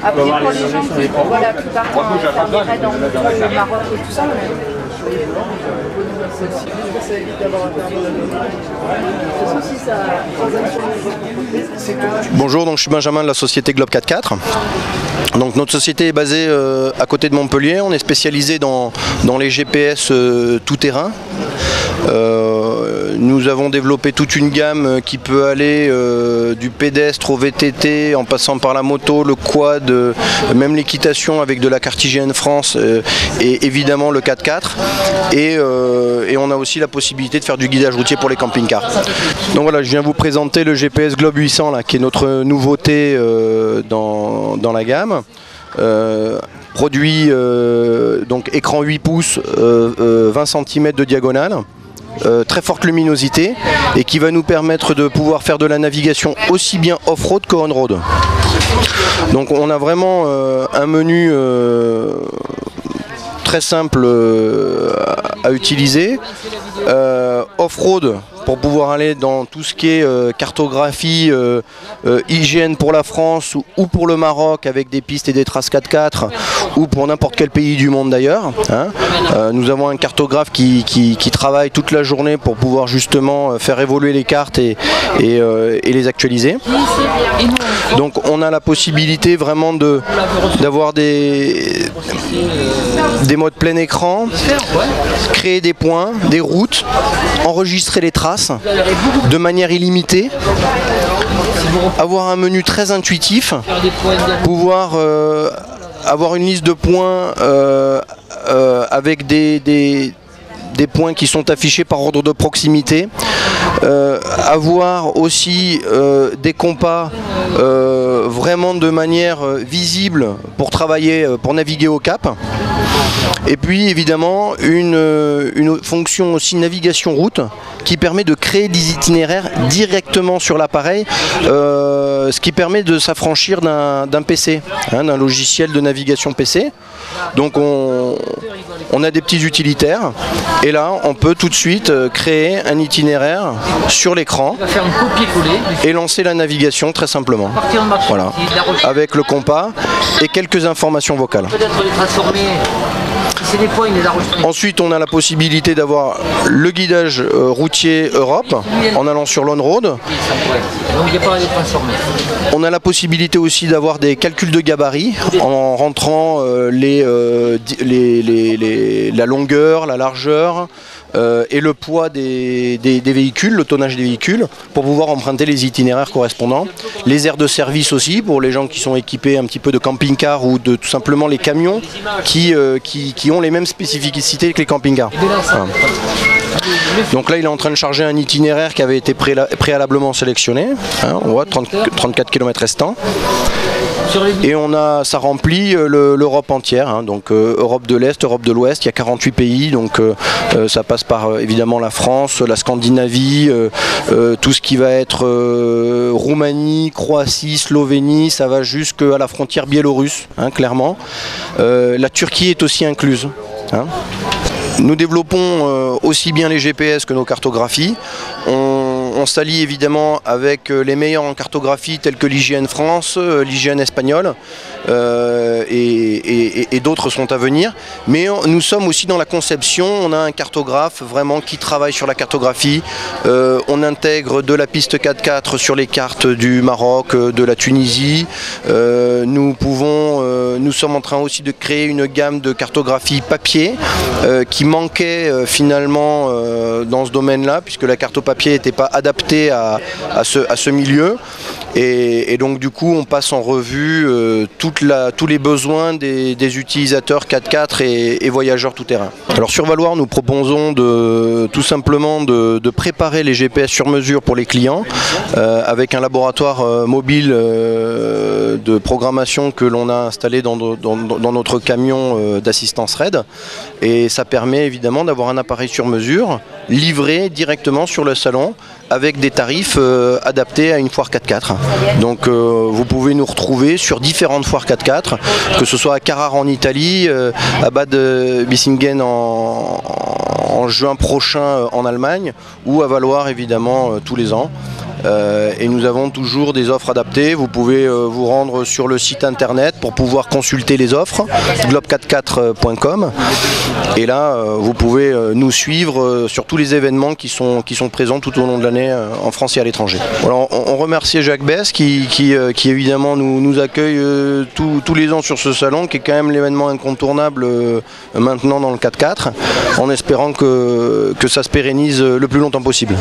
Après, pour les gens qui voilà, qui partent en raids dans le Maroc et tout ça, Bonjour, donc je suis Benjamin de la société Globe 4x4. Donc notre société est basée à côté de Montpellier. On est spécialisé dans les GPS tout-terrain. Nous avons développé toute une gamme qui peut aller du pédestre au VTT en passant par la moto, le quad, même l'équitation avec de la carte IGN France et évidemment le 4x4. Et on a aussi la possibilité de faire du guidage routier pour les camping-cars. Donc voilà, je viens vous présenter le GPS Globe 800 là, qui est notre nouveauté dans la gamme. Produit donc écran 8 pouces, 20 cm de diagonale. Très forte luminosité et qui va nous permettre de pouvoir faire de la navigation aussi bien off-road que on-road. Donc on a vraiment un menu très simple à utiliser. Off-road pour pouvoir aller dans tout ce qui est cartographie, IGN pour la France ou pour le Maroc avec des pistes et des traces 4x4 ou pour n'importe quel pays du monde d'ailleurs. Nous avons un cartographe qui travaille toute la journée pour pouvoir justement faire évoluer les cartes et les actualiser. Donc on a la possibilité vraiment d'avoir des modes plein écran, créer des points, des routes, enregistrer les traces de manière illimitée, avoir un menu très intuitif, pouvoir avoir une liste de points avec des points qui sont affichés par ordre de proximité, avoir aussi des compas vraiment de manière visible pour travailler, pour naviguer au cap. Et puis évidemment une fonction aussi navigation route qui permet de créer des itinéraires directement sur l'appareil, ce qui permet de s'affranchir d'un PC, d'un logiciel de navigation PC. Donc on a des petits utilitaires et là on peut tout de suite créer un itinéraire sur l'écran et lancer la navigation très simplement. Voilà, avec le compas et quelques informations vocales. Ensuite on a la possibilité d'avoir le guidage routier Europe en allant sur l'on-road. On a la possibilité aussi d'avoir des calculs de gabarit en rentrant la longueur, la largeur et le poids des véhicules, le tonnage des véhicules, pour pouvoir emprunter les itinéraires correspondants. Les aires de service aussi, pour les gens qui sont équipés un petit peu de camping-car ou de tout simplement les camions qui ont les mêmes spécificités que les camping-cars. Voilà. Donc là il est en train de charger un itinéraire qui avait été préalablement sélectionné, on voit 34 km restants. Et ça remplit l'Europe entière, donc Europe de l'Est, Europe de l'Ouest, il y a 48 pays, donc ça passe par évidemment la France, la Scandinavie, tout ce qui va être Roumanie, Croatie, Slovénie, ça va jusqu'à la frontière biélorusse, clairement. La Turquie est aussi incluse. Nous développons aussi bien les GPS que nos cartographies. On s'allie évidemment avec les meilleurs en cartographie tels que l'IGN France, l'IGN espagnol et d'autres sont à venir. Mais nous sommes aussi dans la conception, on a un cartographe vraiment qui travaille sur la cartographie. On intègre de la piste 4x4 sur les cartes du Maroc, de la Tunisie. Nous sommes en train aussi de créer une gamme de cartographie papier qui manquait finalement dans ce domaine-là, puisque la carte au papier n'était pas adaptée à ce milieu. Et donc du coup on passe en revue tous les besoins des utilisateurs 4x4 et voyageurs tout-terrain. Alors sur Valoir nous proposons tout simplement de préparer les GPS sur mesure pour les clients avec un laboratoire mobile de programmation que l'on a installé dans notre camion d'assistance RAID, et ça permet évidemment d'avoir un appareil sur mesure livré directement sur le salon avec des tarifs adaptés à une foire 4x4. Donc vous pouvez nous retrouver sur différentes foires 4x4, que ce soit à Carrare en Italie, à Bad Bissingen en en juin prochain en Allemagne ou à Valloire évidemment tous les ans. Et nous avons toujours des offres adaptées. Vous pouvez vous rendre sur le site internet pour pouvoir consulter les offres, globe44.com. Et là, vous pouvez nous suivre sur tous les événements qui sont présents tout au long de l'année en France et à l'étranger. Voilà, on remercie Jacques Besse qui évidemment nous accueille tous les ans sur ce salon, qui est quand même l'événement incontournable maintenant dans le 4x4, en espérant que ça se pérennise le plus longtemps possible.